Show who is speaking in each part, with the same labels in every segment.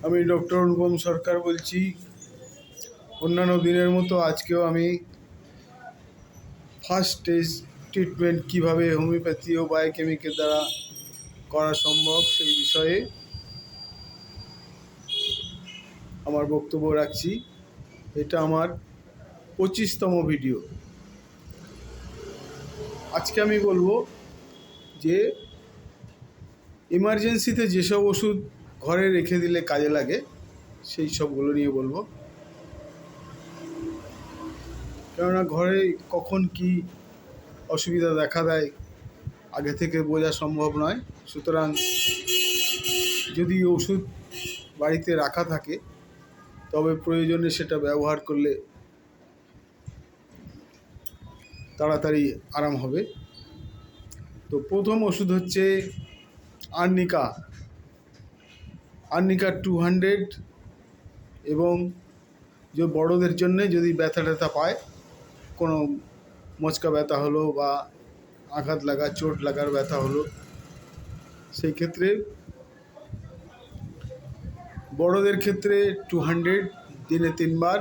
Speaker 1: আমি ডক্টর অনুপম সরকার বলছি। অন্যান্য দিনের মতো আজকেও আমি ফার্স্ট স্টেজ ট্রিটমেন্ট কীভাবে হোমিওপ্যাথি ও বায়োকেমিকের দ্বারা করা সম্ভব সেই বিষয়ে আমার বক্তব্য রাখছি। এটা আমার 25তম ভিডিও। আজকে আমি বলবো যে ইমার্জেন্সিতে যেসব ওষুধ ঘরে রেখে দিলে কাজে লাগে সেই সবগুলো নিয়ে বলবো। কেননা ঘরে কখন কি অসুবিধা দেখা দেয় আগে থেকে বোঝা সম্ভব নয়। সুতরাং যদি ওষুধ বাড়িতে রাখা থাকে তবে প্রয়োজনে সেটা ব্যবহার করলে তাড়াতাড়ি আরাম হবে। তো প্রথম ওষুধ হচ্ছে আর্নিকা 200, এবং যে বড়োদের জন্যে যদি ব্যথা ট্যাথা পায়, কোনো মচকা ব্যথা হলো বা আঘাত লাগা চোট লাগার ব্যথা হলো, সেই ক্ষেত্রে বড়োদের ক্ষেত্রে 200 দিনে 3 বার,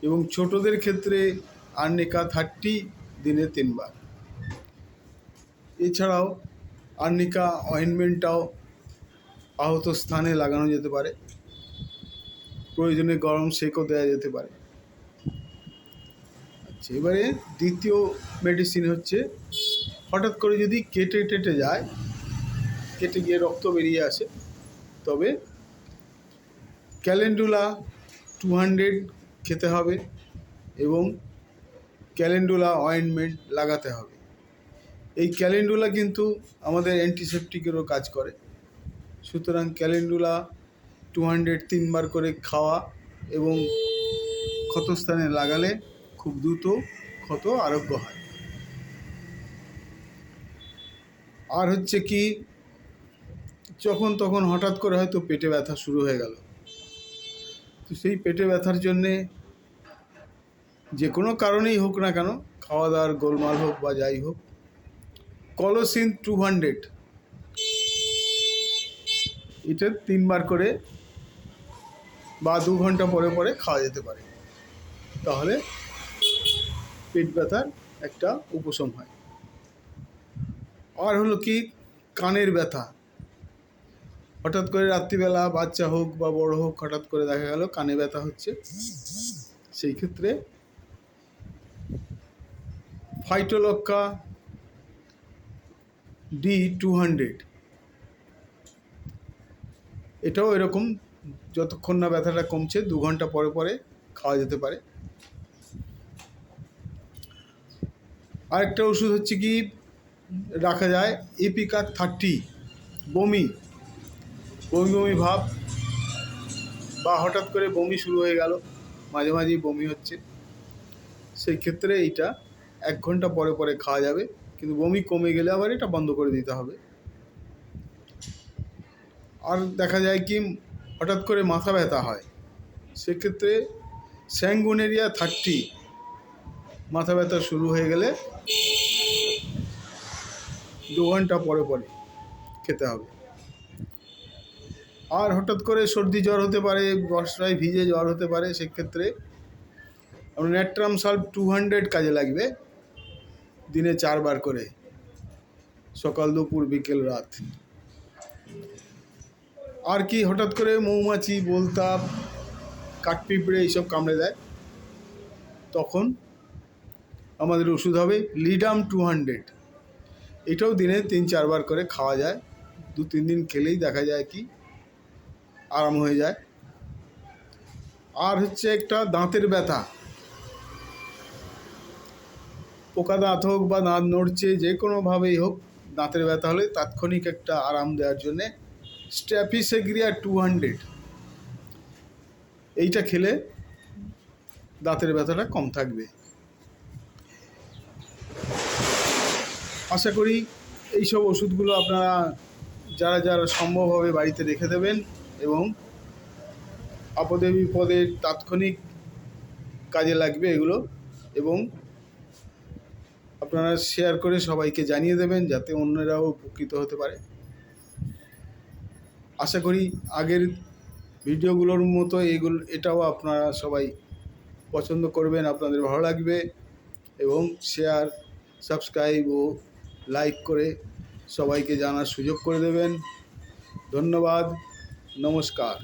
Speaker 1: এবং ছোটদের ক্ষেত্রে আর্নিকা 30 দিনে 3 বার। এছাড়াও আর্নিকা অয়েনমেন্টটাও আহত স্থানে লাগানো যেতে পারে, প্রয়োজনে গরম সেকও দেওয়া যেতে পারে। আচ্ছা, এবারে দ্বিতীয় মেডিসিন হচ্ছে হঠাৎ করে যদি কেটে যায়, কেটে গিয়ে রক্ত বেরিয়ে আসে, তবে ক্যালেন্ডুলা 200 খেতে হবে এবং ক্যালেন্ডুলা অয়েনমেন্ট লাগাতে হবে। এই ক্যালেন্ডুলা কিন্তু আমাদের অ্যান্টিসেপটিকেরও কাজ করে। সুতরাং ক্যালেন্ডুলা 200 3 বার করে খাওয়া এবং ক্ষতস্থানে লাগালে খুব দ্রুত ক্ষত আরোগ্য হয়। আর হচ্ছে কি, যখন তখন হঠাৎ করে হয়তো পেটে ব্যথা শুরু হয়ে গেল, তো সেই পেটে ব্যথার জন্যে যে কোনো কারণেই হোক না কেন, খাওয়া দাওয়ার গোলমাল হোক বা যাই হোক, কলোসিন 200 এটা 3 বার করে বা 2 ঘন্টা পরে পরে খাওয়া যেতে পারে। তাহলে পেট ব্যথার একটা উপশম হয়। আর হলো কি, কানের ব্যথা, হঠাৎ করে রাত্রিবেলা বাচ্চা হোক বা বড় হোক, হঠাৎ করে দেখা গেল কানে ব্যথা হচ্ছে, সেই ক্ষেত্রে ফাইটোলক্কা D200 এটাও এরকম, যতক্ষণ না ব্যথাটা কমছে 2 ঘন্টা পরে পরে খাওয়া যেতে পারে। আরেকটা ওষুধ হচ্ছে কি রাখা যায় ইপিকাক 30, বমি ভাব বা হঠাৎ করে বমি শুরু হয়ে গেল, মাঝে মাঝেই বমি হচ্ছে, সেই ক্ষেত্রে এইটা 1 ঘন্টা পরে পরে খাওয়া যাবে, কিন্তু বমি কমে গেলে আবার এটা বন্ধ করে দিতে হবে। আর দেখা যায় কি হঠাৎ করে মাথা ব্যথা হয়, সেক্ষেত্রে স্যাঙ্গুনেরিয়া 30 মাথা ব্যথা শুরু হয়ে গেলে 2 ঘন্টা পরে পরে খেতে হবে। আর হঠাৎ করে সর্দি জ্বর হতে পারে, বর্ষায় ভিজে জ্বর হতে পারে, সেক্ষেত্রে ন্যাট্রাম সাল্ফ 200 কাজে লাগবে, দিনে 4 বার করে, সকাল দুপুর বিকেল রাত। আর কি, হঠাৎ করে মৌমাছি, বোলতাপ, কাঠপিঁপড়ে এইসব কামড়ে দেয়, তখন আমাদের ওষুধ হবে লিডাম 200, এটাও দিনে 3-4 বার করে খাওয়া যায়। 2-3 দিন খেলেই দেখা যায় কি আরাম হয়ে যায়। আর হচ্ছে একটা দাঁতের ব্যথা, পোকা দাঁত হোক বা দাঁত নড়ছে, যে কোনোভাবেই হোক, দাঁতের ব্যথা হলে তাৎক্ষণিক একটা আরাম দেওয়ার জন্যে স্ট্র্যাপিসেগ্রিয়া 200 এইটা খেলে দাঁতের ব্যথাটা কম থাকবে। আশা করি এইসব ওষুধগুলো আপনারা যারা যারা সম্ভব হবে বাড়িতে রেখে দেবেন, এবং আপদে বিপদে তাৎক্ষণিক কাজে লাগবে এগুলো, এবং আপনারা শেয়ার করে সবাইকে জানিয়ে দেবেন যাতে অন্যরাও উপকৃত হতে পারে। আশা করি আগের ভিডিওগুলোর মতো এটাও আপনারা সবাই পছন্দ করবেন, আপনাদের ভালো লাগবে এবং শেয়ার, সাবস্ক্রাইব ও লাইক করে সবাইকে জানার সুযোগ করে দেবেন। ধন্যবাদ, নমস্কার।